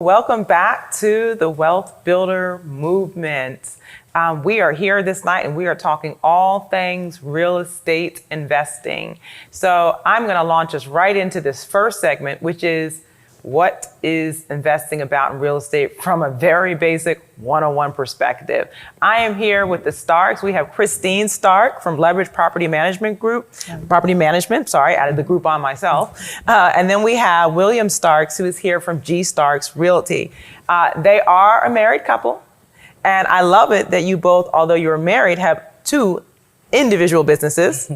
Welcome back to the Wealth Builder Movement. We are here this night and we are talking all things real estate investing. So I'm going to launch us right into this first segment, which is what is investing about in real estate from a very basic one-on-one perspective. I am here with the Starks. We have Christine Stark from Leverage Property Management Group. Added the group on myself. And then we have William Starks, who is here from G Starks Realty. They are a married couple. And I love it that you both, although you're married, have two individual businesses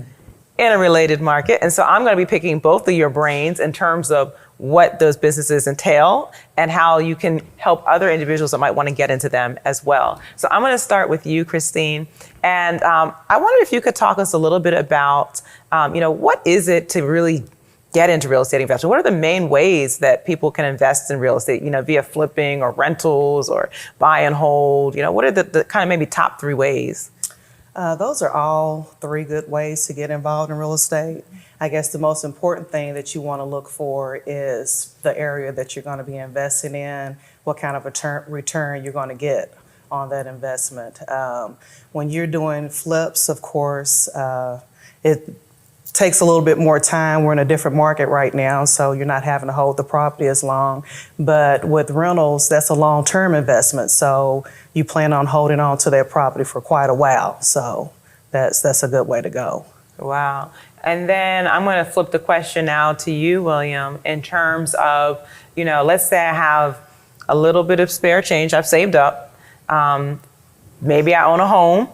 in a related market. And so I'm going to be picking both of your brains in terms of what those businesses entail and how you can help other individuals that might want to get into them as well. So I'm going to start with you, Christine. And I wondered if you could talk us a little bit about, what is it to really get into real estate investment? What are the main ways that people can invest in real estate, via flipping or rentals or buy and hold? What are the kind of maybe top three ways? Those are all three good ways to get involved in real estate. I guess the most important thing that you want to look for is the area that you're going to be investing in, what kind of return you're going to get on that investment. When you're doing flips, of course, it takes a little bit more time. We're in a different market right now, so you're not having to hold the property as long. But with rentals, that's a long-term investment, so you plan on holding on to that property for quite a while. So that's a good way to go. Wow. And then I'm going to flip the question now to you, William, in terms of, let's say I have a little bit of spare change I've saved up. Maybe I own a home.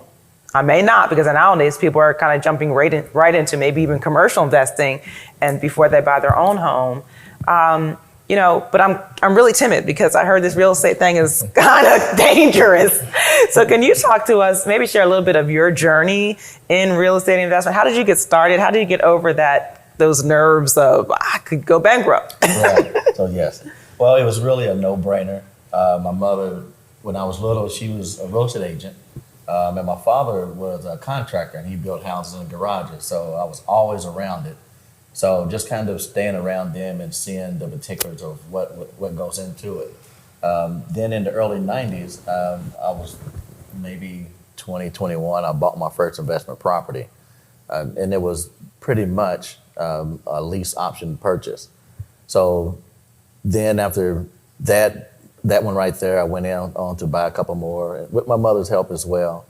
I may not, because nowadays people are kind of jumping right into maybe even commercial investing and before they buy their own home. But I'm really timid because I heard this real estate thing is kind of dangerous. So can you talk to us, maybe share a little bit of your journey in real estate investment? How did you get started? How did you get over those nerves of I could go bankrupt? Right. So yes. Well, it was really a no-brainer. My mother, when I was little, she was a real estate agent. And my father was a contractor and he built houses and garages. So I was always around it. So just kind of staying around them and seeing the particulars of what goes into it. Then in the early 90s, I was maybe 20, 21, I bought my first investment property. And it was pretty much a lease option purchase. So then after that one right there, I went on to buy a couple more with my mother's help as well.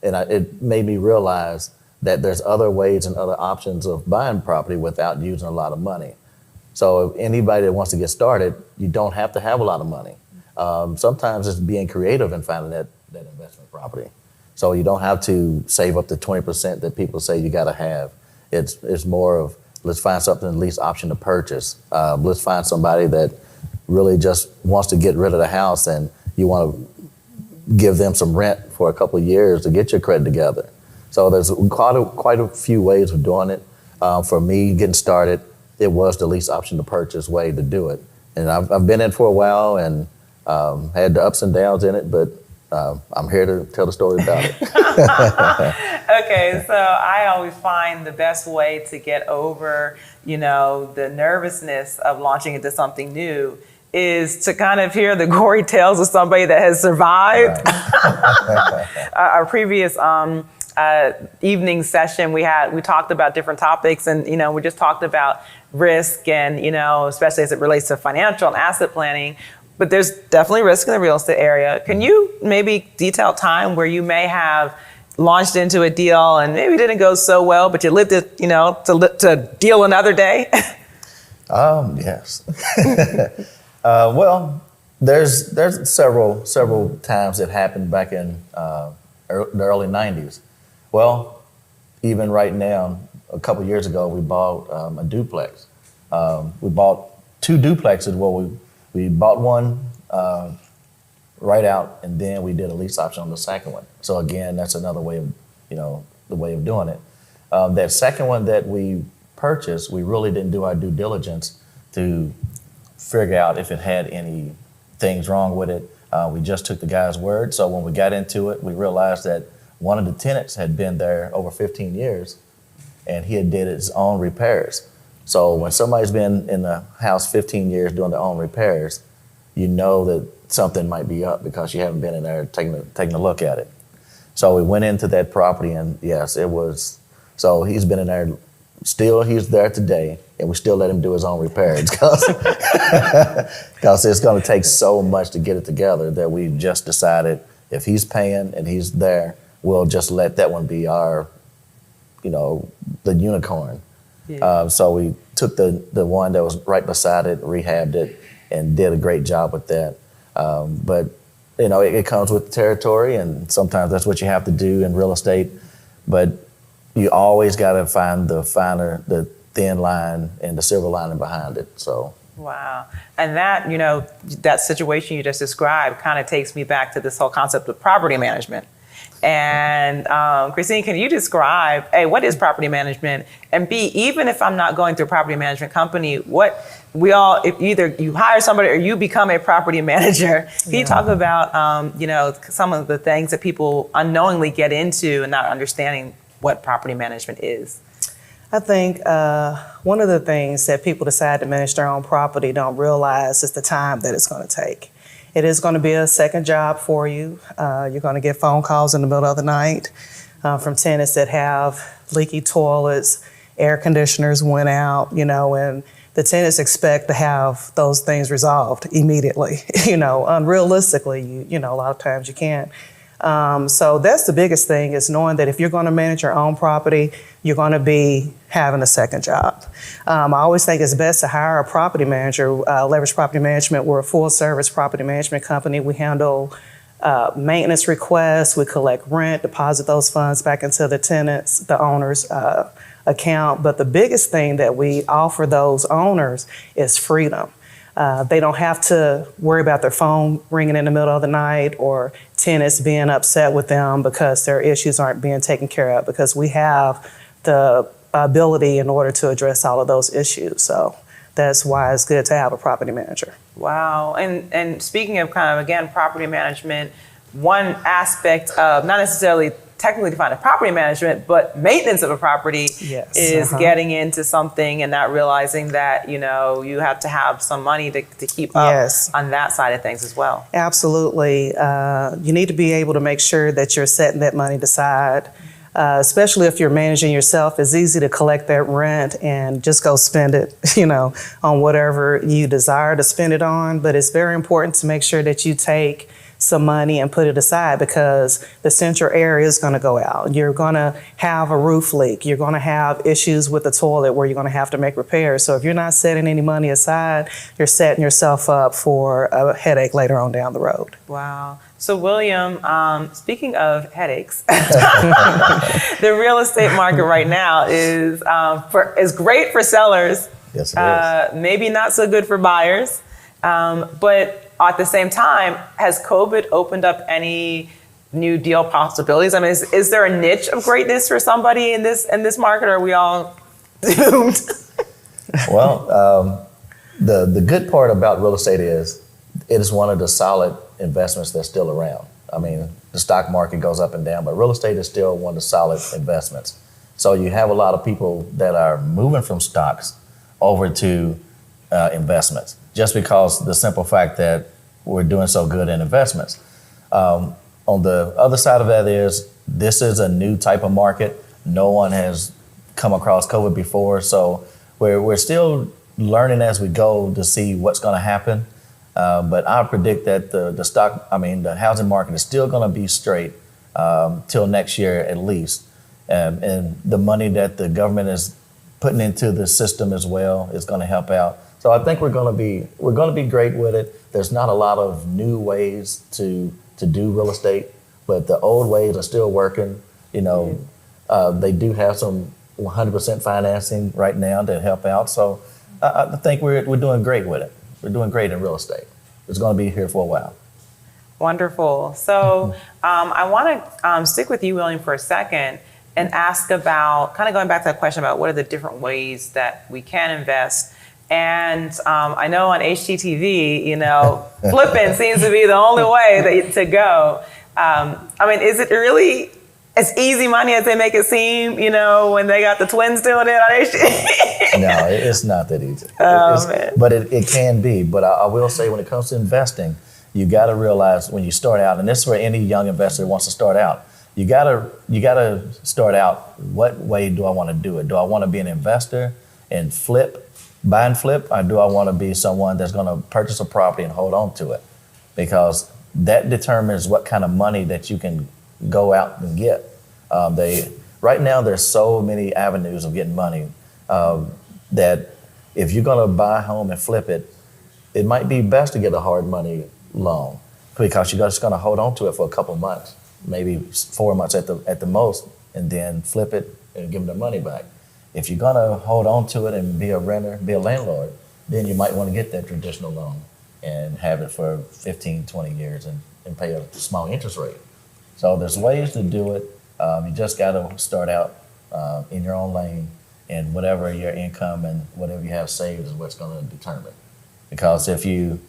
And it made me realize that there's other ways and other options of buying property without using a lot of money. So if anybody that wants to get started, you don't have to have a lot of money. Sometimes it's being creative and finding that investment property. So you don't have to save up to 20% that people say you gotta have. It's more of, let's find something at least option to purchase. Let's find somebody that really just wants to get rid of the house and you wanna give them some rent for a couple of years to get your credit together. So there's quite a few ways of doing it. For me, getting started, it was the least option to purchase way to do it. And I've been in for a while and had the ups and downs in it, but I'm here to tell the story about it. Okay, so I always find the best way to get over, the nervousness of launching into something new is to kind of hear the gory tales of somebody that has survived. Right. Our previous evening session we talked about different topics and we just talked about risk and especially as it relates to financial and asset planning, but there's definitely risk in the real estate area. Can you maybe detail time where you may have launched into a deal and maybe didn't go so well, but you lived it to deal another day? Yes. Well, there's several times it happened back in the early 90s. Well, even right now, a couple years ago, we bought a duplex. We bought two duplexes. Well, we bought one right out, and then we did a lease option on the second one. So again, that's another way of, the way of doing it. That second one that we purchased, we really didn't do our due diligence to figure out if it had any things wrong with it. We just took the guy's word. So when we got into it, we realized that one of the tenants had been there over 15 years and he had did his own repairs. So when somebody's been in the house 15 years doing their own repairs, you know that something might be up because you haven't been in there taking a look at it. So we went into that property, and yes, it was. So he's been in there. Still, he's there today, and we still let him do his own repairs because it's going to take so much to get it together that we just decided if he's paying and he's there, we'll just let that one be our, the unicorn. Yeah. So we took the one that was right beside it, rehabbed it, and did a great job with that. But it comes with the territory, and sometimes that's what you have to do in real estate. But you always got to find the thin line and the silver lining behind it. So. Wow. And that, that situation you just described kind of takes me back to this whole concept of property management. And Christine, can you describe, A, what is property management? And B, even if I'm not going through a property management company, if either you hire somebody or you become a property manager, can you talk about, some of the things that people unknowingly get into and not understanding what property management is? I think one of the things that people decide to manage their own property don't realize is the time that it's going to take. It is going to be a second job for you. You're going to get phone calls in the middle of the night from tenants that have leaky toilets, air conditioners went out, and the tenants expect to have those things resolved immediately. Unrealistically, a lot of times you can't. So that's the biggest thing, is knowing that if you're going to manage your own property, you're going to be having a second job. I always think it's best to hire a property manager. Leverage Property Management, we're a full-service property management company. We handle maintenance requests, we collect rent, deposit those funds back into the tenants, the owner's account. But the biggest thing that we offer those owners is freedom. They don't have to worry about their phone ringing in the middle of the night or tenants being upset with them because their issues aren't being taken care of, because we have the ability in order to address all of those issues. So that's why it's good to have a property manager. Wow. And speaking of kind of, again, property management, one aspect of not necessarily technically defined as property management, but maintenance of a property is getting into something and not realizing that, you have to have some money to keep up on that side of things as well. Absolutely. You need to be able to make sure that you're setting that money aside, especially if you're managing yourself. It's easy to collect that rent and just go spend it, on whatever you desire to spend it on. But it's very important to make sure that you take some money and put it aside, because the central area is going to go out. You're going to have a roof leak. You're going to have issues with the toilet where you're going to have to make repairs. So if you're not setting any money aside, you're setting yourself up for a headache later on down the road. Wow. So William, speaking of headaches, the real estate market right now is great for sellers. Yes, it is. Maybe not so good for buyers. But at the same time, has COVID opened up any new deal possibilities? I mean, is there a niche of greatness for somebody in this market, or are we all doomed? Well, the good part about real estate is it is one of the solid investments that's still around. I mean, the stock market goes up and down, but real estate is still one of the solid investments. So you have a lot of people that are moving from stocks over to investments, just because the simple fact that we're doing so good in investments. On the other side of that this is a new type of market. No one has come across COVID before, so we're still learning as we go to see what's going to happen. But I predict that the housing market is still going to be straight till next year at least. And the money that the government is putting into the system as well is going to help out. So I think we're going to be great with it. There's not a lot of new ways to do real estate, but the old ways are still working. They do have some 100% financing right now that help out. So I think we're doing great with it. We're doing great in real estate. It's going to be here for a while. Wonderful. So I want to stick with you, William, for a second and ask about, kind of going back to that question about what are the different ways that we can invest. And I know on HGTV, flipping seems to be the only way to go. Is it really as easy money as they make it seem, when they got the twins doing it. No, it's not that easy. Man. But it can be. But I will say when it comes to investing, you got to realize when you start out, and this is where any young investor wants to start out, you gotta start out, what way do I want to do it? Do I want to be an investor and buy and flip, or do I want to be someone that's going to purchase a property and hold on to it? Because that determines what kind of money that you can go out and get. Right now, there's so many avenues of getting money that if you're going to buy a home and flip it, it might be best to get a hard money loan because you're just going to hold on to it for a couple months, maybe 4 months at the most, and then flip it and give them the money back. If you're going to hold on to it and be a renter, be a landlord, then you might want to get that traditional loan and have it for 15, 20 years and pay a small interest rate. So there's ways to do it. You just got to start out in your own lane, and whatever your income and whatever you have saved is what's going to determine. Because if you,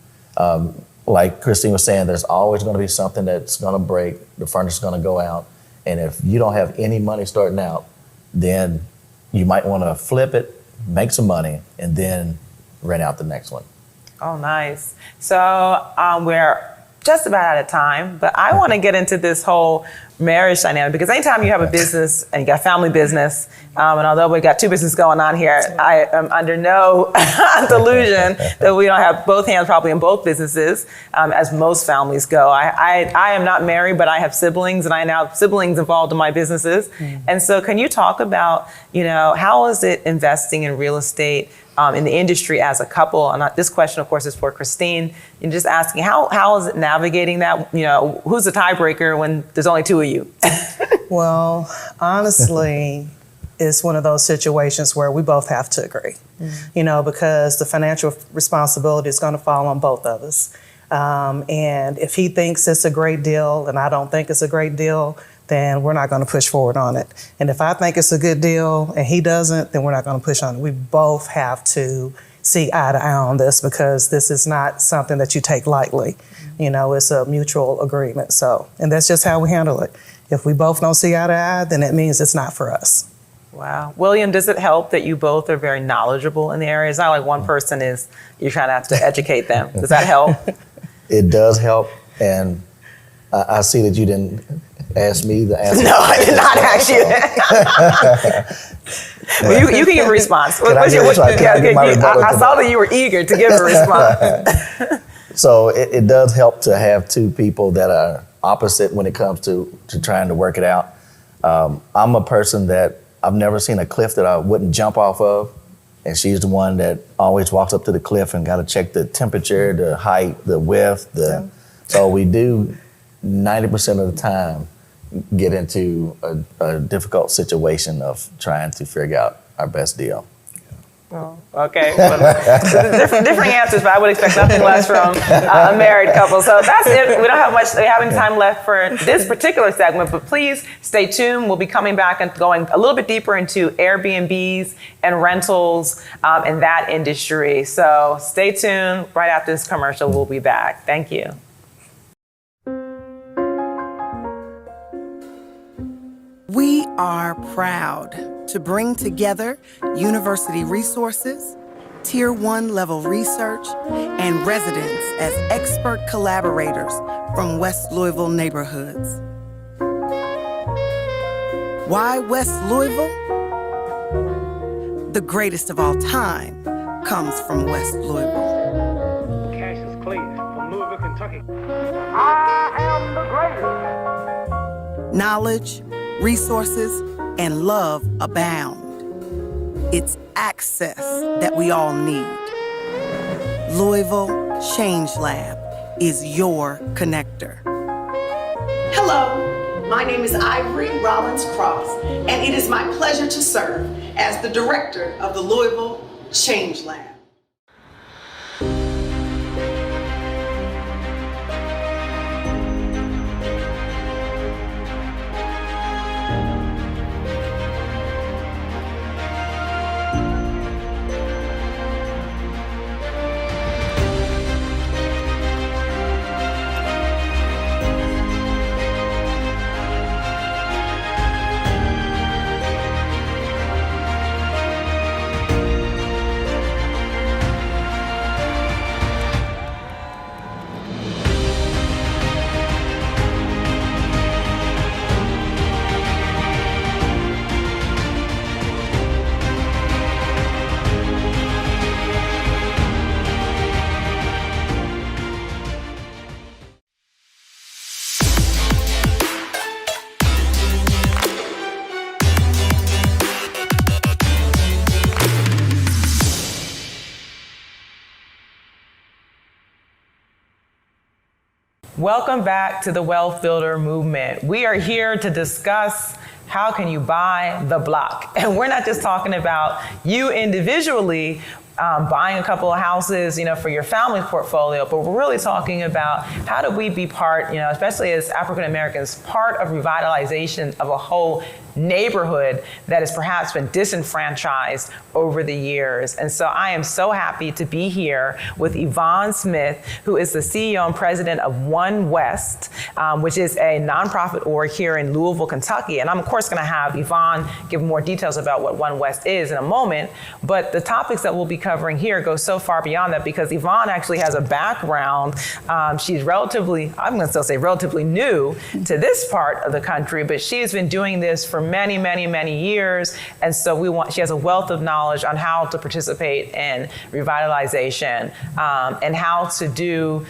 like Christine was saying, there's always going to be something that's going to break, the furniture's going to go out, and if you don't have any money starting out, then you might want to flip it, make some money, and then rent out the next one. Oh, nice. So we're just about out of time, but I want to get into this whole marriage dynamic, because anytime you have a business and you got a family business, and although we got two businesses going on here, I am under no delusion that we don't have both hands probably in both businesses, as most families go. I am not married, but I have siblings, and I now have siblings involved in my businesses. And so can you talk about, how is it investing in real estate in the industry as a couple? And this question, of course, is for Christine. And just asking, how is it navigating that? Who's the tiebreaker when there's only two of you? Well, honestly, it's one of those situations where we both have to agree, because the financial responsibility is going to fall on both of us. And if he thinks it's a great deal and I don't think it's a great deal, then we're not going to push forward on it. And if I think it's a good deal and he doesn't, then we're not going to push on it. We both have to see eye to eye on this, because this is not something that you take lightly. It's a mutual agreement. So, and that's just how we handle it. If we both don't see eye to eye, then it means it's not for us. Wow. William, does it help that you both are very knowledgeable in the area? It's not like one person you're trying to have to educate them. Does that help? It does help. And I see that you didn't ask me to answer. No, I did not ask you that. Well, you can give a response. I saw that you were eager to give a response. So it does help to have two people that are opposite when it comes to trying to work it out. I'm a person that I've never seen a cliff that I wouldn't jump off of. And she's the one that always walks up to the cliff and got to check the temperature, the height, the width. So we do 90% of the time get into a difficult situation of trying to figure out our best deal. Oh, okay. Well, different answers, but I would expect nothing less from a married couple. So that's it. We don't have any time left for this particular segment, but please stay tuned. We'll be coming back and going a little bit deeper into Airbnbs and rentals in that industry. So stay tuned. Right after this commercial, we'll be back. Thank you. We are proud to bring together university resources, Tier 1 level research, and residents as expert collaborators from West Louisville neighborhoods. Why West Louisville? The greatest of all time comes from West Louisville. Cassius Clay from Louisville, Kentucky. I am the greatest. Knowledge, resources, and love abound. It's access that we all need. Louisville Change Lab is your connector. Hello, my name is Ivory Rollins Cross, and it is my pleasure to serve as the director of the Louisville Change Lab. Welcome back to the Wealth Builder Movement. We are here to discuss how can you buy the block? And we're not just talking about you individually buying a couple of houses, for your family portfolio, but we're really talking about how do we be part, especially as African Americans, part of revitalization of a whole neighborhood that has perhaps been disenfranchised over the years. And so I am so happy to be here with Yvonne Smith, who is the CEO and president of One West, which is a nonprofit org here in Louisville, Kentucky. And I'm of course gonna have Yvonne give more details about what One West is in a moment, but the topics that we'll be covering here go so far beyond that because Yvonne actually has a background. She's relatively, I'm gonna still say relatively new to this part of the country, but she's been doing this for many, many, many years. And so she has a wealth of knowledge on how to participate in revitalization and how to do,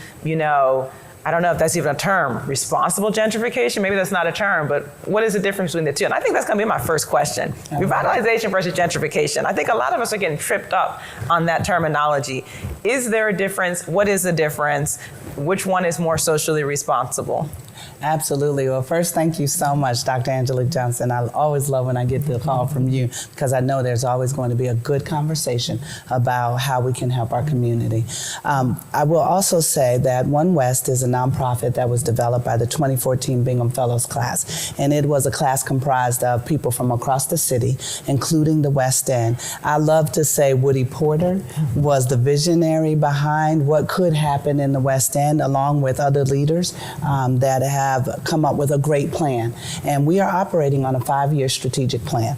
I don't know if that's even a term, responsible gentrification. Maybe that's not a term, but what is the difference between the two? And I think that's gonna be my first question. Revitalization versus gentrification. I think a lot of us are getting tripped up on that terminology. Is there a difference? What is the difference? Which one is more socially responsible? Absolutely. Well, first, thank you so much, Dr. Angela Johnson. I always love when I get the call from you because I know there's always going to be a good conversation about how we can help our community. I will also say that One West is a nonprofit that was developed by the 2014 Bingham Fellows class, and it was a class comprised of people from across the city, including the West End. I love to say Woody Porter was the visionary behind what could happen in the West End, along with other leaders that have come up with a great plan. And we are operating on a 5-year strategic plan.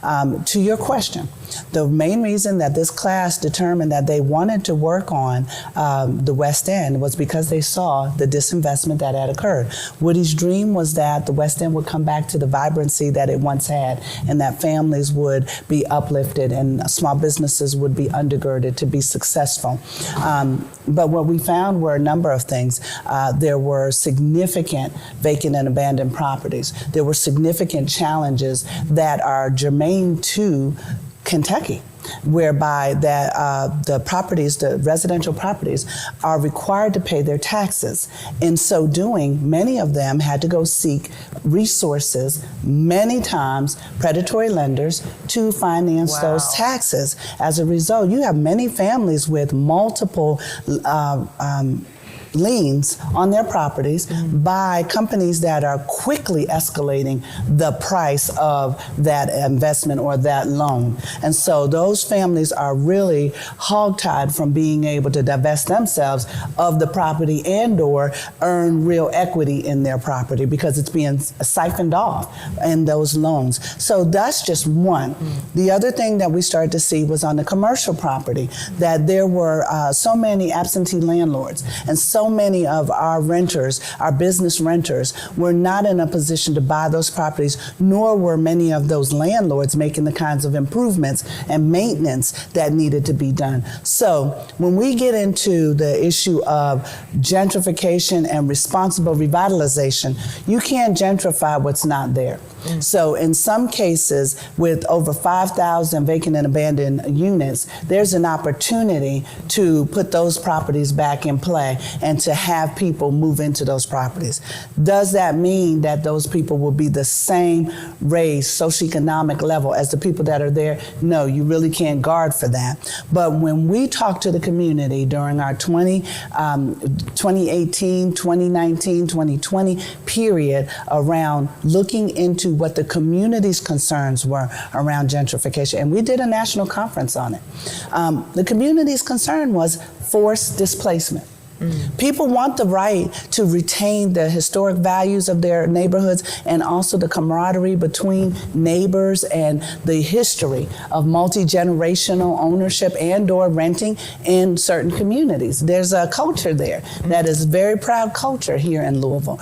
To your question, the main reason that this class determined that they wanted to work on the West End was because they saw the disinvestment that had occurred. Woody's dream was that the West End would come back to the vibrancy that it once had, and that families would be uplifted and small businesses would be undergirded to be successful. But what we found were a number of things. There were significant vacant and abandoned properties. There were significant challenges that are germane to Kentucky, whereby the residential properties are required to pay their taxes. In so doing, many of them had to go seek resources, many times predatory lenders, to finance those taxes. As a result, you have many families with multiple liens on their properties by companies that are quickly escalating the price of that investment or that loan. And so those families are really hogtied from being able to divest themselves of the property and or earn real equity in their property because it's being siphoned off in those loans. So that's just one. The other thing that we started to see was on the commercial property, that there were so many absentee landlords and so many of our renters, our business renters, were not in a position to buy those properties, nor were many of those landlords making the kinds of improvements and maintenance that needed to be done. So when we get into the issue of gentrification and responsible revitalization, you can't gentrify what's not there. So in some cases, with over 5,000 vacant and abandoned units, there's an opportunity to put those properties back in play and to have people move into those properties. Does that mean that those people will be the same raised socioeconomic level as the people that are there? No, you really can't guard for that. But when we talk to the community during our 2018, 2019, 2020 period around looking into what the community's concerns were around gentrification, and we did a national conference on it. The community's concern was forced displacement. People want the right to retain the historic values of their neighborhoods and also the camaraderie between neighbors and the history of multi-generational ownership and or renting in certain communities. There's a culture there that is very proud culture here in Louisville.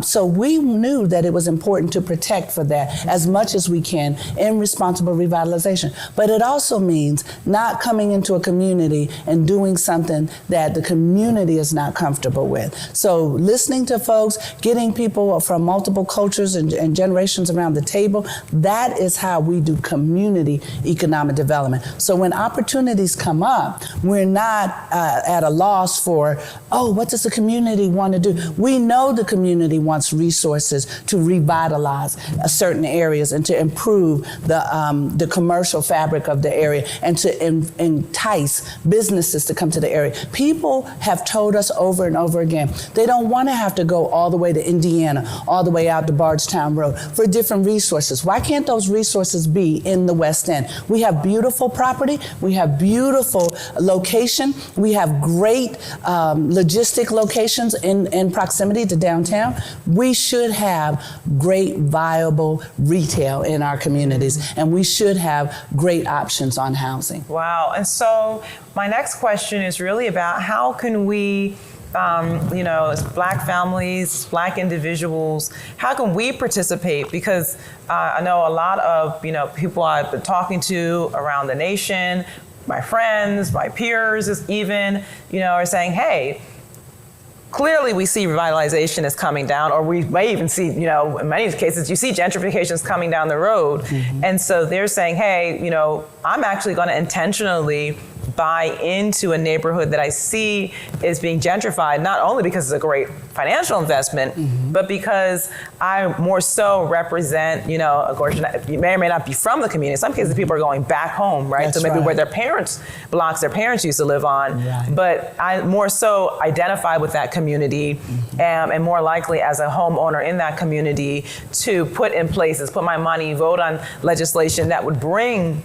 So we knew that it was important to protect for that as much as we can in responsible revitalization. But it also means not coming into a community and doing something that the community community is not comfortable with. So listening to folks, getting people from multiple cultures and generations around the table, that is how we do community economic development. So when opportunities come up, we're not at a loss for, what does the community want to do? We know the community wants resources to revitalize certain areas and to improve the commercial fabric of the area and to entice businesses to come to the area. People have told us over and over again, they don't want to have to go all the way to Indiana, all the way out to Bardstown Road for different resources. Why can't those resources be in the West End? We have beautiful property, we have beautiful location, we have great logistic locations in proximity to downtown. We should have great viable retail in our communities, and we should have great options on housing. Wow. And so my next question is really about how can we, as Black families, Black individuals, how can we participate? Because I know a lot of, people I've been talking to around the nation, my friends, my peers even, are saying, hey, clearly we see revitalization is coming down, or we may even see, in many cases, you see gentrification is coming down the road. Mm-hmm. And so they're saying, hey, I'm actually going to intentionally buy into a neighborhood that I see is being gentrified, not only because it's a great financial investment, mm-hmm. but because I more so represent, of course, you may or may not be from the community. In some cases, people are going back home, right? That's so maybe right. where their parents used to live on. Right. But I more so identify with that community, mm-hmm. and more likely as a homeowner in that community to put in places, put my money, vote on legislation that would bring,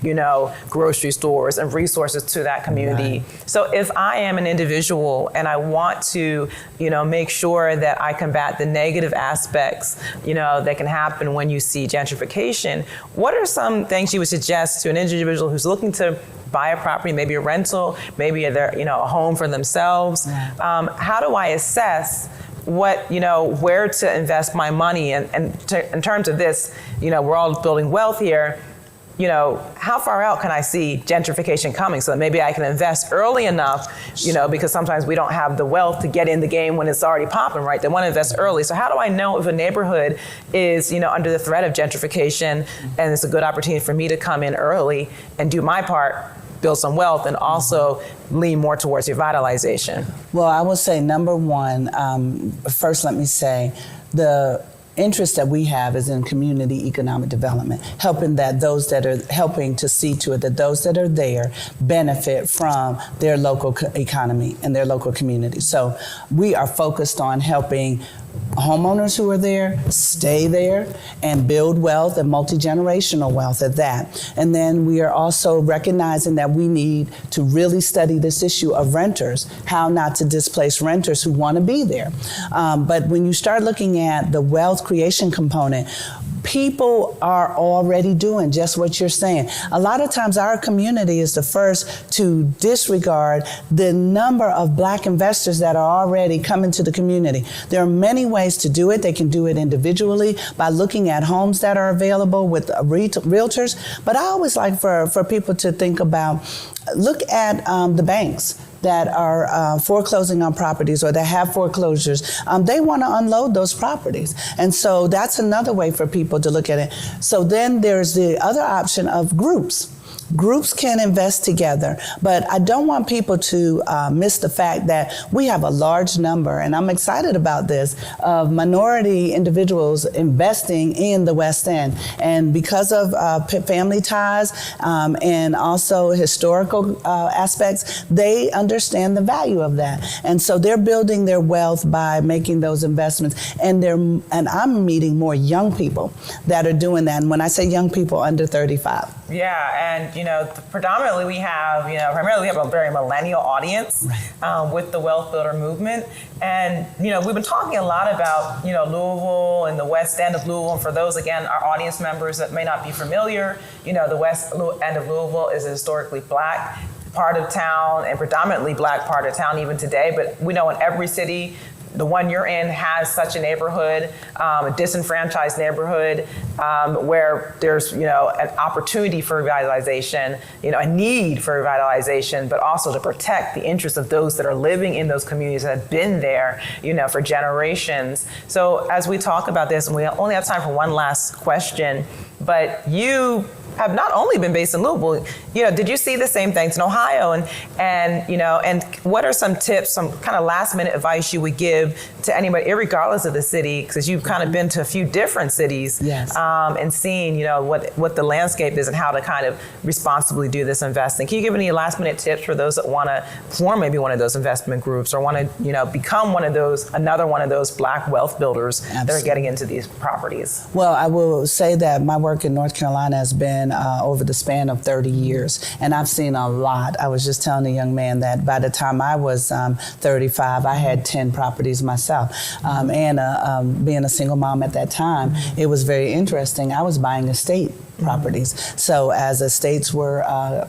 grocery stores and resources to that community. Right. So if I am an individual and I want to, make sure that I combat the negative aspects, that can happen when you see gentrification, what are some things you would suggest to an individual who's looking to buy a property, maybe a rental, maybe a home for themselves? Right. How do I assess where to invest my money? And in terms of this, we're all building wealth here. How far out can I see gentrification coming so that maybe I can invest early enough, because sometimes we don't have the wealth to get in the game when it's already popping, right? They want to invest early. So how do I know if a neighborhood is, under the threat of gentrification and it's a good opportunity for me to come in early and do my part, build some wealth, and also lean more towards revitalization? Well, I will say, number one, first let me say, the interest that we have is in community economic development, helping to see to it that those that are there benefit from their local economy and their local community. So we are focused on helping homeowners who are there stay there and build wealth and multi-generational wealth at that. And then we are also recognizing that we need to really study this issue of renters, how not to displace renters who want to be there. But when you start looking at the wealth creation component, people are already doing just what you're saying. A lot of times our community is the first to disregard the number of Black investors that are already coming to the community. There are many ways to do it. They can do it individually by looking at homes that are available with realtors. But I always like for people to think about, look at the banks that are foreclosing on properties or that have foreclosures. They want to unload those properties. And so that's another way for people to look at it. So then there's the other option of groups. Groups can invest together, but I don't want people to miss the fact that we have a large number, and I'm excited about this, of minority individuals investing in the West End. And because of family ties and also historical aspects, they understand the value of that. And so they're building their wealth by making those investments. And I'm meeting more young people that are doing that. And when I say young people, under 35. Yeah, and predominantly we have, primarily we have a very millennial audience with the Wealth Builder movement. And, we've been talking a lot about, Louisville and the West End of Louisville. And for those, again, our audience members that may not be familiar, the West End of Louisville is a historically Black part of town and predominantly Black part of town even today. But we know in every city, the one you're in has such a neighborhood, a disenfranchised neighborhood, where there's, an opportunity for revitalization, a need for revitalization, but also to protect the interests of those that are living in those communities that have been there, for generations. So as we talk about this, and we only have time for one last question, but you have not only been based in Louisville, did you see the same things in Ohio? And what are some tips, some kind of last minute advice you would give to anybody, irregardless of the city, because you've kind of been to a few different cities, yes, and seen, what the landscape is and how to kind of responsibly do this investing. Can you give any last minute tips for those that want to form maybe one of those investment groups or want to, become another one of those Black wealth builders that are getting into these properties? Well, I will say that my work in North Carolina has been over the span of 30 years, and I've seen a lot. I was just telling a young man that by the time I was 35, I had 10 properties myself. And being a single mom at that time, it was very interesting. I was buying estate properties. So as estates were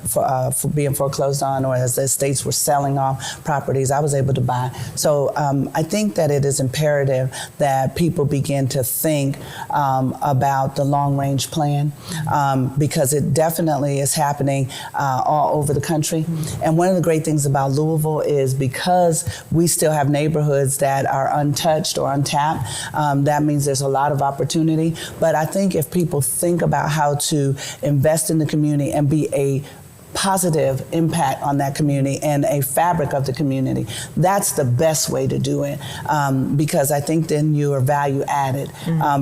for being foreclosed on, or as the estates were selling off properties, I was able to buy. So I think that it is imperative that people begin to think about the long-range plan, because it definitely is happening all over the country. And one of the great things about Louisville is because we still have neighborhoods that are untouched or untapped, that means there's a lot of opportunity. But I think if people think about how to invest in the community and be a positive impact on that community and a fabric of the community, that's the best way to do it, because I think then you are value added.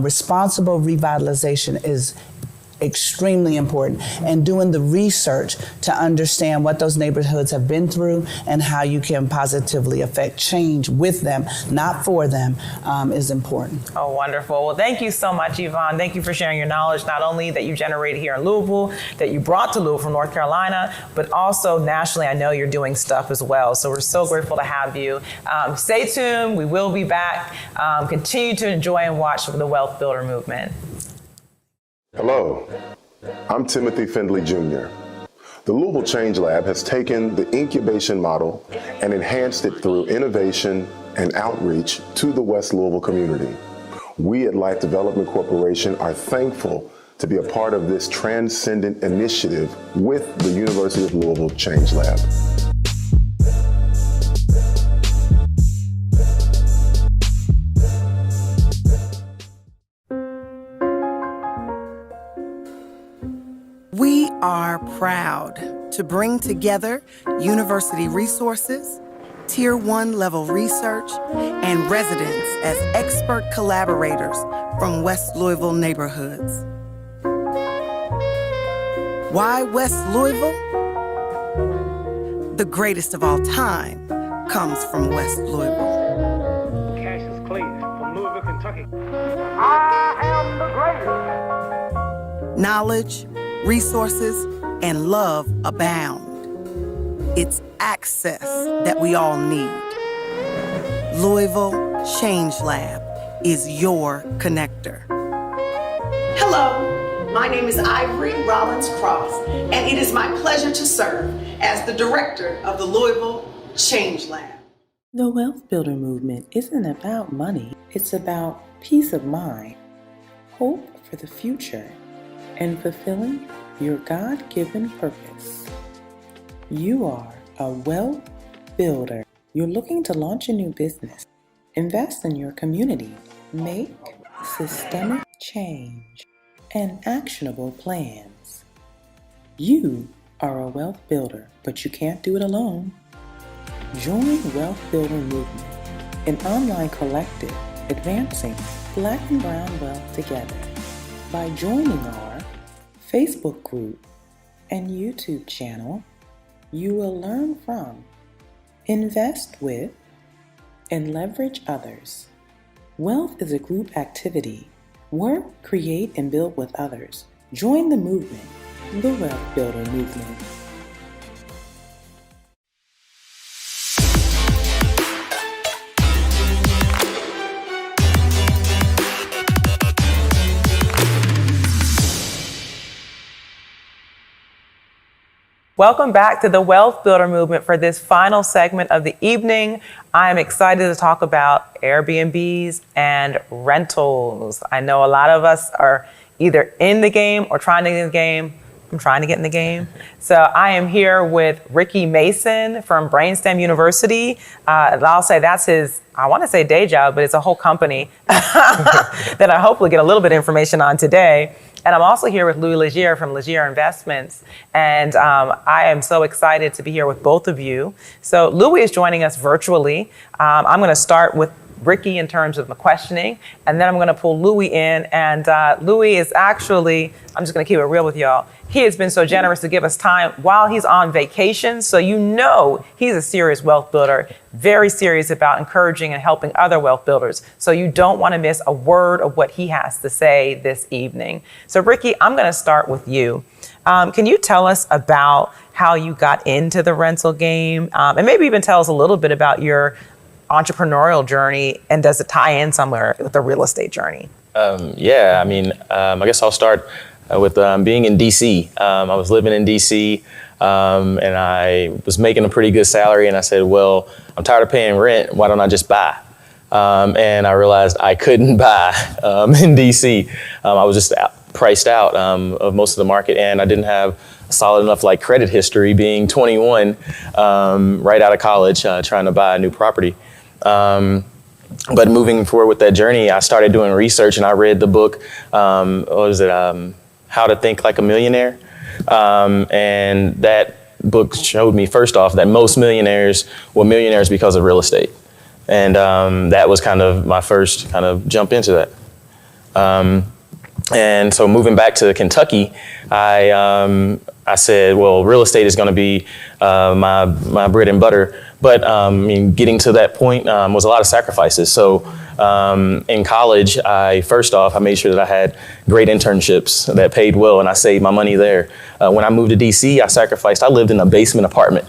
Responsible revitalization is extremely important, and doing the research to understand what those neighborhoods have been through and how you can positively affect change with them, not for them, is important. Oh, wonderful. Well, thank you so much, Yvonne. Thank you for sharing your knowledge, not only that you generated here in Louisville, that you brought to Louisville from North Carolina, but also nationally. I know you're doing stuff as well. So we're so grateful to have you. Stay tuned. We will be back. Continue to enjoy and watch the Wealth Builder movement. Hello, I'm Timothy Findley Jr. The Louisville Change Lab has taken the incubation model and enhanced it through innovation and outreach to the West Louisville community. We at Life Development Corporation are thankful to be a part of this transcendent initiative with the University of Louisville Change Lab. We are proud to bring together university resources, Tier 1 level research, and residents as expert collaborators from West Louisville neighborhoods. Why West Louisville? The greatest of all time comes from West Louisville. Cassius Clay from Louisville, Kentucky. I am the greatest. Knowledge, resources, and love abound. It's access that we all need. Louisville Change Lab is your connector. Hello, my name is Ivory Rollins Cross, and it is my pleasure to serve as the director of the Louisville Change Lab. The Wealth Builder movement isn't about money, it's about peace of mind, hope for the future, and fulfilling your God-given purpose. You are a wealth builder. You're looking to launch a new business, invest in your community, make systemic change, and actionable plans. You are a wealth builder, but you can't do it alone. Join Wealth Builder Movement, an online collective advancing Black and brown wealth together. By joining our Facebook group and YouTube channel, you will learn from, invest with, and leverage others. Wealth is a group activity. Work, create, and build with others. Join the movement, the Wealth Builder Movement. Welcome back to the Wealth Builder Movement. For this final segment of the evening, I am excited to talk about Airbnbs and rentals. I know a lot of us are either in the game or trying to get in the game. I'm trying to get in the game. So I am here with Ricky Mason from Brainstem University. I'll say that's his, I want to say day job, but it's a whole company that I hopefully get a little bit of information on today. And I'm also here with Louie Legier from Legier Investments. And I am so excited to be here with both of you. So Louie is joining us virtually. I'm going to start with Ricky in terms of the questioning, and then I'm going to pull Louie in. And Louie is actually, I'm just going to keep it real with y'all. He has been so generous to give us time while he's on vacation. So you know he's a serious wealth builder, very serious about encouraging and helping other wealth builders. So you don't want to miss a word of what he has to say this evening. So Ricky, I'm going to start with you. Can you tell us about how you got into the rental game, and maybe even tell us a little bit about your entrepreneurial journey, and does it tie in somewhere with the real estate journey? I guess I'll start with being in DC. I was living in DC, and I was making a pretty good salary, and I said, well, I'm tired of paying rent, why don't I just buy? And I realized I couldn't buy in DC. I was just priced out of most of the market, and I didn't have a solid enough credit history, being 21, right out of college, trying to buy a new property. But moving forward with that journey, I started doing research, and I read the book, How to Think Like a Millionaire. And that book showed me, first off, that most millionaires were millionaires because of real estate. And that was kind of my first kind of jump into that. And so moving back to Kentucky, I said, well, real estate is going to be my bread and butter. But getting to that point was a lot of sacrifices. So in college, I made sure that I had great internships that paid well, and I saved my money there. When I moved to DC, I lived in a basement apartment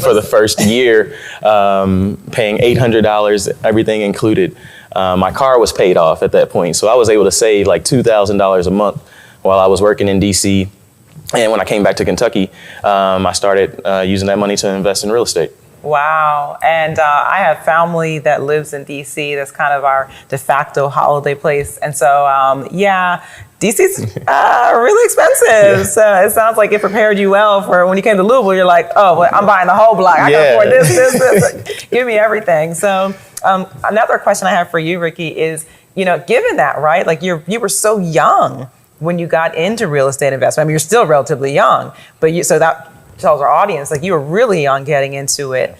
for the first year, paying $800, everything included. My car was paid off at that point, so I was able to save like $2,000 a month while I was working in DC. And when I came back to Kentucky, I started using that money to invest in real estate. Wow. And I have family that lives in DC. That's kind of our de facto holiday place. And so, DC's really expensive. Yeah. So it sounds like it prepared you well for when you came to Louisville. You're like, oh, well, I'm buying the whole block. I can afford this. Give me everything. So another question I have for you, Ricky, is, given that, right? Like you were so young when you got into real estate investment. I mean, you're still relatively young, but so that tells our audience, like, you were really young getting into it.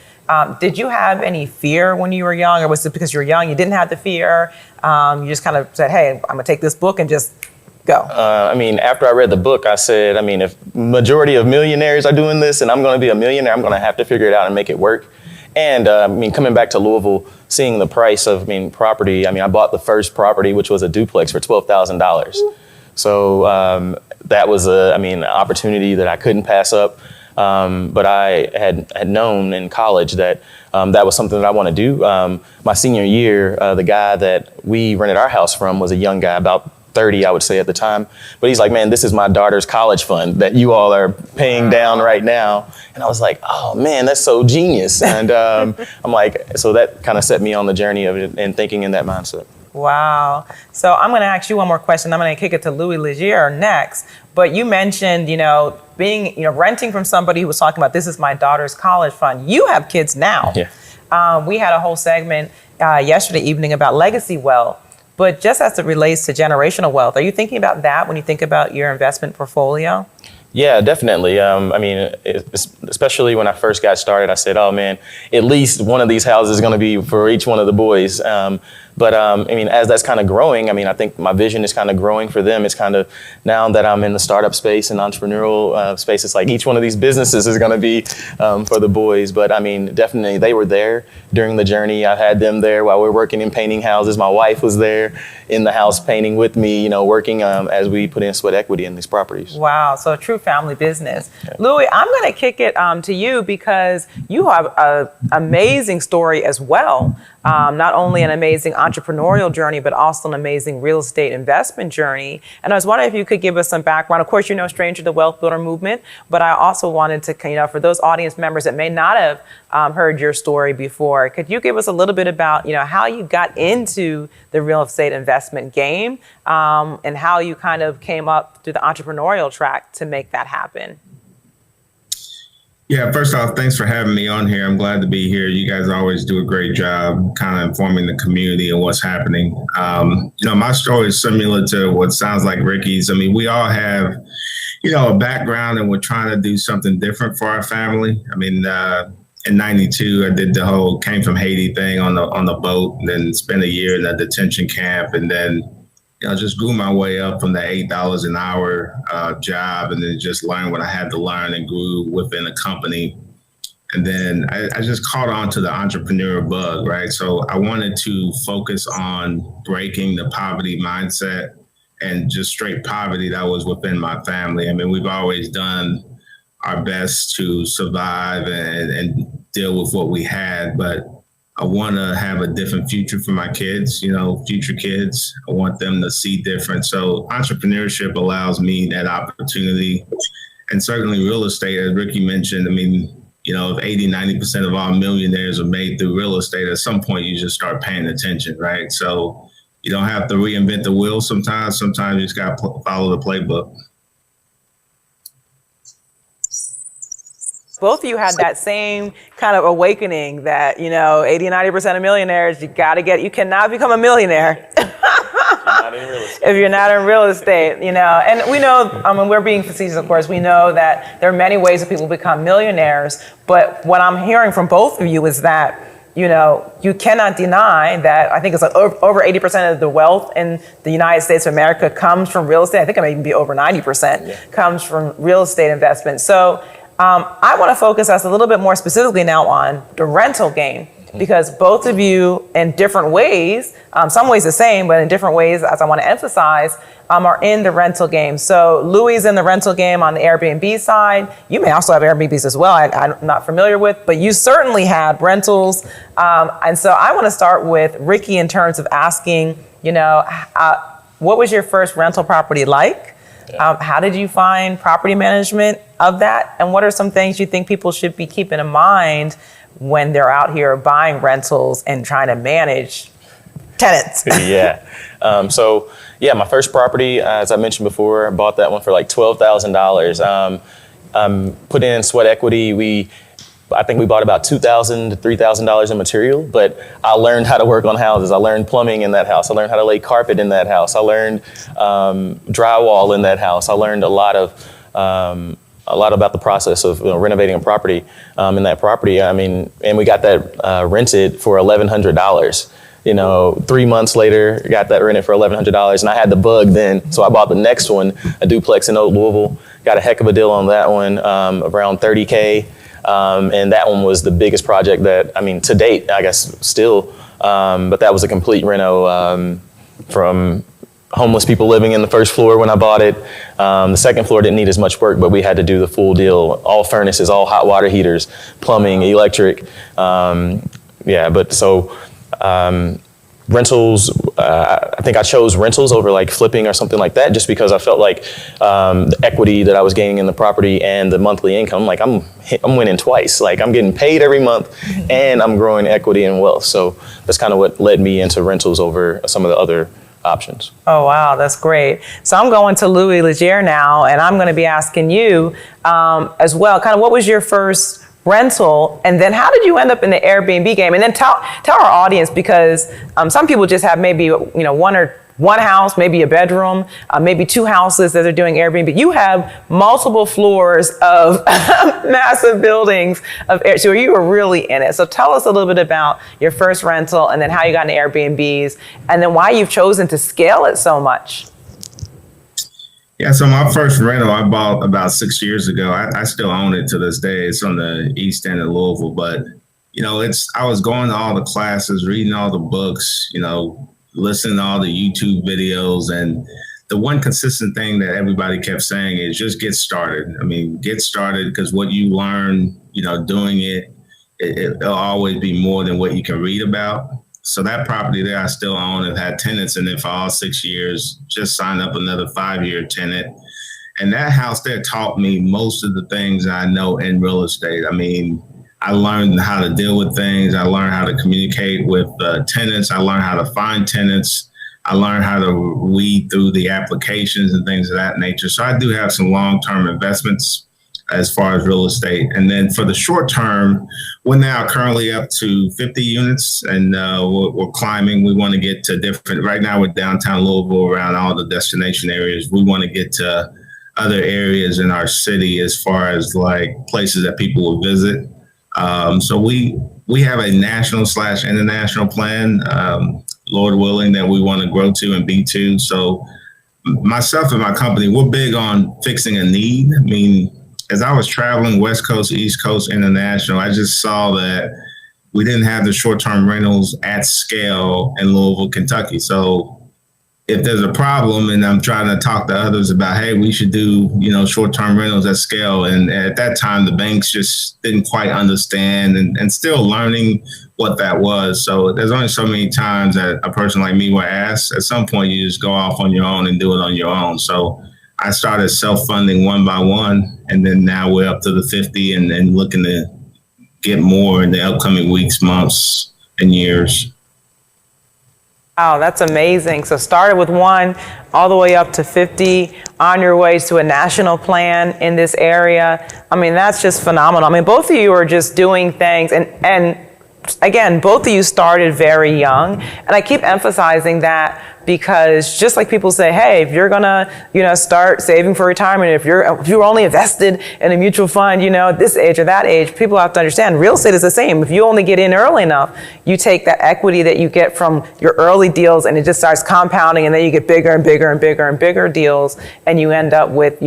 Did you have any fear when you were young, or was it because you were young, you didn't have the fear? You just kind of said, hey, I'm gonna take this book and just go. After I read the book, I said, if majority of millionaires are doing this and I'm gonna be a millionaire, I'm gonna have to figure it out and make it work. And coming back to Louisville, seeing the price of property, I bought the first property, which was a duplex, for $12,000. So that was an opportunity that I couldn't pass up. But I had known in college that that was something that I want to do. My senior year, the guy that we rented our house from was a young guy, about 30, I would say at the time. But he's like, man, this is my daughter's college fund that you all are paying down right now. And I was like, oh man, that's so genius. And I'm like, so that kind of set me on the journey of it and thinking in that mindset. Wow. So I'm going to ask you one more question. I'm going to kick it to Louie Legier next. But you mentioned, being, renting from somebody who was talking about, this is my daughter's college fund. You have kids now. Yeah. We had a whole segment yesterday evening about legacy wealth, but just as it relates to generational wealth, are you thinking about that when you think about your investment portfolio? Yeah, definitely. Especially when I first got started, I said, oh man, at least one of these houses is going to be for each one of the boys. But as that's kind of growing, I think my vision is kind of growing for them. It's kind of, now that I'm in the startup space and entrepreneurial space, it's like each one of these businesses is going to be for the boys. But definitely they were there during the journey. I had them there while we were working in painting houses. My wife was there in the house painting with me, working as we put in sweat equity in these properties. Wow. So a true family business. Yeah. Louie, I'm going to kick it to you because you have an amazing story as well. not only an amazing entrepreneurial journey, but also an amazing real estate investment journey. And I was wondering if you could give us some background. Of course, you're no stranger to the Wealth Builder movement, but I also wanted to, for those audience members that may not have heard your story before, could you give us a little bit about, how you got into the real estate investment game and how you kind of came up through the entrepreneurial track to make that happen? Yeah, first off, thanks for having me on here. I'm glad to be here. You guys always do a great job kind of informing the community of what's happening. My story is similar to what sounds like Ricky's. I mean, we all have, a background and we're trying to do something different for our family. I mean, in 92, I did the came from Haiti thing on the boat, and then spent a year in a detention camp, and then just grew my way up from the $8 an hour job, and then just learned what I had to learn and grew within a company. And then I just caught on to the entrepreneur bug, right? So I wanted to focus on breaking the poverty mindset and just straight poverty that was within my family. I mean, we've always done our best to survive and deal with what we had, but I want to have a different future for my kids, future kids. I want them to see different. So entrepreneurship allows me that opportunity. And certainly real estate, as Ricky mentioned, I mean, if 80, 90% of all millionaires are made through real estate, at some point you just start paying attention, right? So you don't have to reinvent the wheel sometimes. Sometimes you just got to follow the playbook. Both of you had that same kind of awakening that, 80, 90% of millionaires, you cannot become a millionaire if you're not in real estate, And we know, we're being facetious, of course, we know that there are many ways that people become millionaires. But what I'm hearing from both of you is that, you cannot deny that I think it's like over 80% of the wealth in the United States of America comes from real estate. I think it may even be over 90% comes from real estate investment. So I want to focus us a little bit more specifically now on the rental game, because both of you in different ways, some ways the same, but in different ways, as I want to emphasize, are in the rental game. So Louie's in the rental game on the Airbnb side. You may also have Airbnbs as well, I'm not familiar with, but you certainly had rentals. And so I want to start with Ricky in terms of asking, what was your first rental property like? How did you find property management of that? And what are some things you think people should be keeping in mind when they're out here buying rentals and trying to manage tenants? My first property, as I mentioned before, I bought that one for like $12,000. Put in sweat equity. I think we bought about $2,000 to $3,000 in material, but I learned how to work on houses. I learned plumbing in that house. I learned how to lay carpet in that house. I learned drywall in that house. I learned a lot about the process of renovating a property in that property. I mean, and we got that rented for $1,100. 3 months later, got that rented for $1,100, and I had the bug then, so I bought the next one, a duplex in Old Louisville. Got a heck of a deal on that one, around $30K. And that one was the biggest project to date, I guess, still. But that was a complete reno from homeless people living in the first floor when I bought it. The second floor didn't need as much work, but we had to do the full deal, all furnaces, all hot water heaters, plumbing, electric. Rentals, I think I chose rentals over like flipping or something like that, just because I felt like the equity that I was gaining in the property and the monthly income, like I'm winning twice. Like I'm getting paid every month and I'm growing equity and wealth. So that's kind of what led me into rentals over some of the other options. Oh, wow, that's great. So I'm going to Louie Legier now, and I'm going to be asking you as well, kind of what was your first rental, and then how did you end up in the Airbnb game? And then tell our audience, because some people just have maybe one house, maybe a bedroom, maybe two houses that they're doing Airbnb. You have multiple floors of massive buildings so you were really in it. So tell us a little bit about your first rental, and then how you got into Airbnbs, and then why you've chosen to scale it so much. Yeah, so my first rental I bought about 6 years ago. I still own it to this day. It's on the east end of Louisville, but I was going to all the classes, reading all the books, listening to all the YouTube videos, and the one consistent thing that everybody kept saying is just get started. I mean, get started, because what you learn, doing it'll always be more than what you can read about. So that property there I still own and had tenants in it for all 6 years, just signed up another 5-year tenant. And that house there taught me most of the things I know in real estate. I mean, I learned how to deal with things. I learned how to communicate with tenants. I learned how to find tenants. I learned how to weed through the applications and things of that nature. So I do have some long-term investments as far as real estate. And then for the short term, we're now currently up to 50 units and we're climbing. We want to get to different, right now we're downtown Louisville around all the destination areas. We want to get to other areas in our city as far as like places that people will visit. So we have a national/international plan, Lord willing, that we want to grow to and be to. So myself and my company, we're big on fixing a need. I mean, as I was traveling West Coast, East Coast, international, I just saw that we didn't have the short-term rentals at scale in Louisville, Kentucky. So if there's a problem and I'm trying to talk to others about, hey, we should do, short-term rentals at scale. And at that time, the banks just didn't quite understand and still learning what that was. So there's only so many times that a person like me will ask. At some point, you just go off on your own and do it on your own. So I started self-funding one by one, and then now we're up to the 50 and looking to get more in the upcoming weeks, months, and years. Wow, that's amazing. So started with one, all the way up to 50, on your way to a national plan in this area. I mean, that's just phenomenal. I mean, both of you are just doing things, and again, both of you started very young. And I keep emphasizing that because just like people say, hey, if you're gonna, start saving for retirement, if you're only invested in a mutual fund, this age or that age, people have to understand real estate is the same. If you only get in early enough, you take that equity that you get from your early deals and it just starts compounding, and then you get bigger and bigger and bigger and bigger deals, and you end up with,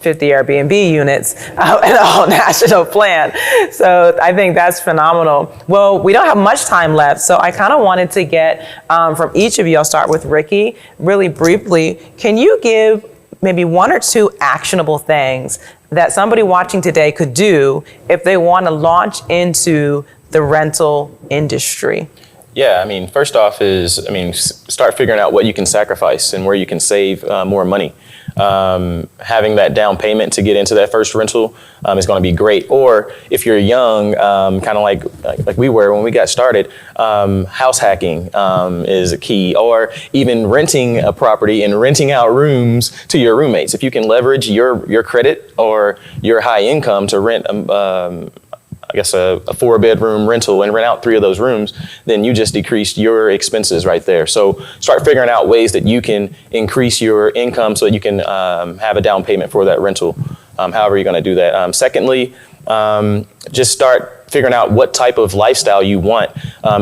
50 Airbnb units and a whole national plan. So I think that's phenomenal. Well, we don't have much time left, so I kind of wanted to get from each of you, I'll start with Ricky, really briefly. Can you give maybe one or two actionable things that somebody watching today could do if they want to launch into the rental industry? Yeah, I mean, first off start figuring out what you can sacrifice and where you can save more money. Having that down payment to get into that first rental is going to be great. Or if you're young, kind of like we were when we got started, house hacking is a key. Or even renting a property and renting out rooms to your roommates. If you can leverage your credit or your high income to rent a 4-bedroom rental and rent out 3 of those rooms, then you just decreased your expenses right there. So start figuring out ways that you can increase your income so that you can have a down payment for that rental, however you're going to do that. Secondly, just start figuring out what type of lifestyle you want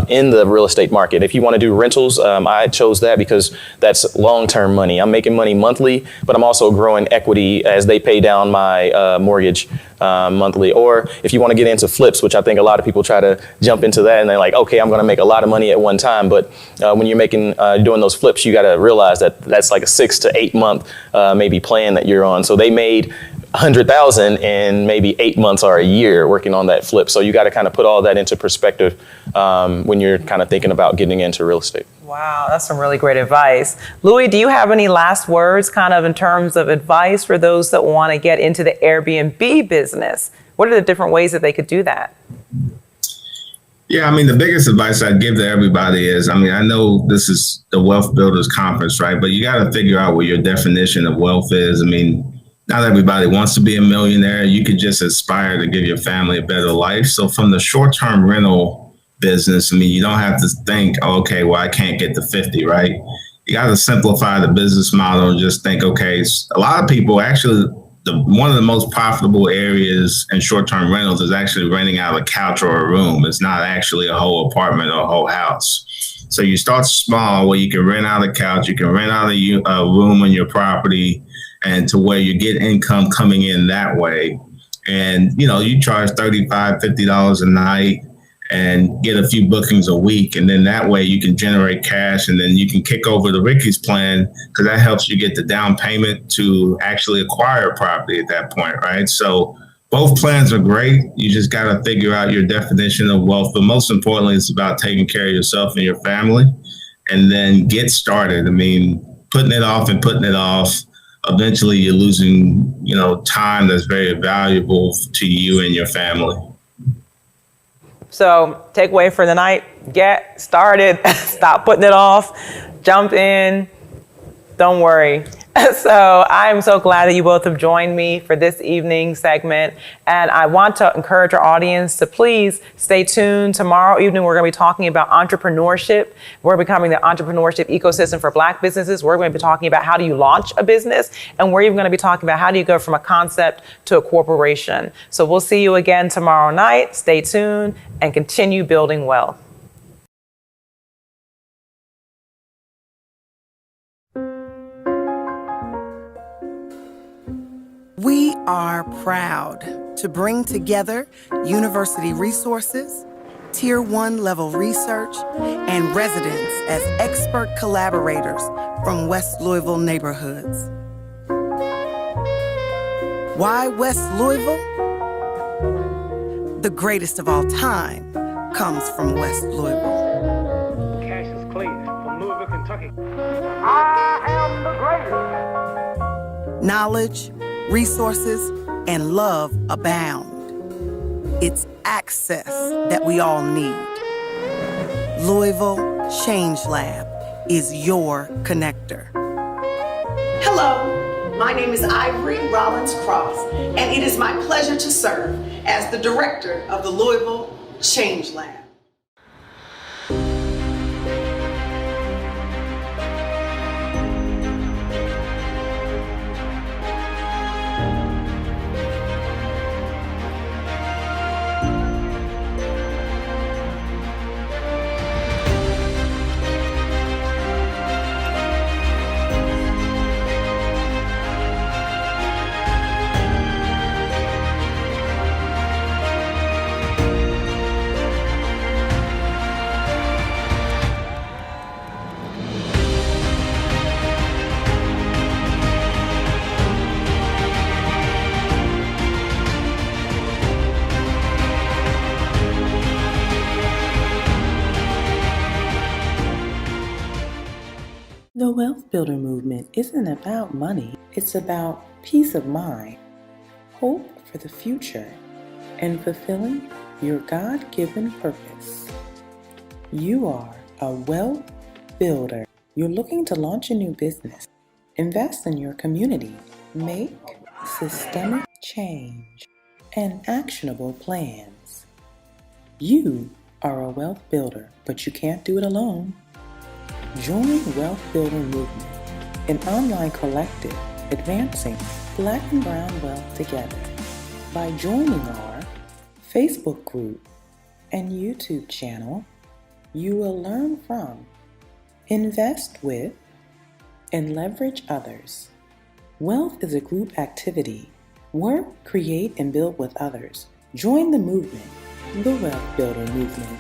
in the real estate market. If you want to do rentals, I chose that because that's long-term money. I'm making money monthly, but I'm also growing equity as they pay down my mortgage monthly. Or if you want to get into flips, which I think a lot of people try to jump into that and they're like, okay, I'm going to make a lot of money at one time. But when you're doing those flips, you got to realize that that's like a 6 to 8 month maybe plan that you're on. So they made 100,000 in maybe 8 months or a year working on that flip. So you got to kind of put all that into perspective when you're kind of thinking about getting into real estate. Wow, that's some really great advice. Louie, do you have any last words kind of in terms of advice for those that want to get into the Airbnb business? What are the different ways that they could do that? Yeah, I mean, the biggest advice I'd give to everybody is, I know this is the Wealth Builders Conference, right? But you got to figure out what your definition of wealth is. I mean, not everybody wants to be a millionaire. You could just aspire to give your family a better life. So from the short-term rental business, you don't have to think, okay, well, I can't get to 50, right? You got to simplify the business model and just think, okay, a lot of people actually, one of the most profitable areas in short-term rentals is actually renting out a couch or a room. It's not actually a whole apartment or a whole house. So you start small where you can rent out a couch, you can rent out a room on your property, and to where you get income coming in that way. And, you charge $35, $50 a night and get a few bookings a week. And then that way you can generate cash, and then you can kick over to Ricky's plan because that helps you get the down payment to actually acquire a property at that point, right? So Both plans are great. You just got to figure out your definition of wealth. But most importantly, it's about taking care of yourself and your family and then get started. I mean, putting it off and putting it off, eventually you're losing, time that's very valuable to you and your family. So takeaway for the night, get started, stop putting it off, jump in, don't worry. So I'm so glad that you both have joined me for this evening segment. And I want to encourage our audience to please stay tuned. Tomorrow evening, we're going to be talking about entrepreneurship. We're becoming the entrepreneurship ecosystem for Black businesses. We're going to be talking about how do you launch a business. And we're even going to be talking about how do you go from a concept to a corporation. So we'll see you again tomorrow night. Stay tuned and continue building wealth. We are proud to bring together university resources, Tier 1 level research, and residents as expert collaborators from West Louisville neighborhoods. Why West Louisville? The greatest of all time comes from West Louisville. Cassius Clay from Louisville, Kentucky. I am the greatest. Knowledge, resources, and love abound. It's access that we all need. Louisville Change Lab is your connector. Hello, my name is Ivory Rollins Cross, and it is my pleasure to serve as the director of the Louisville Change Lab. The Wealth Builder movement isn't about money, it's about peace of mind, hope for the future, and fulfilling your God-given purpose. You are a wealth builder. You're looking to launch a new business, invest in your community, make systemic change, and actionable plans. You are a wealth builder, but you can't do it alone. Join Wealth Builder Movement, an online collective advancing Black and brown wealth together. By joining our Facebook group and YouTube channel, you will learn from, invest with, and leverage others. Wealth is a group activity. Work, create, and build with others. Join the movement, the Wealth Builder Movement.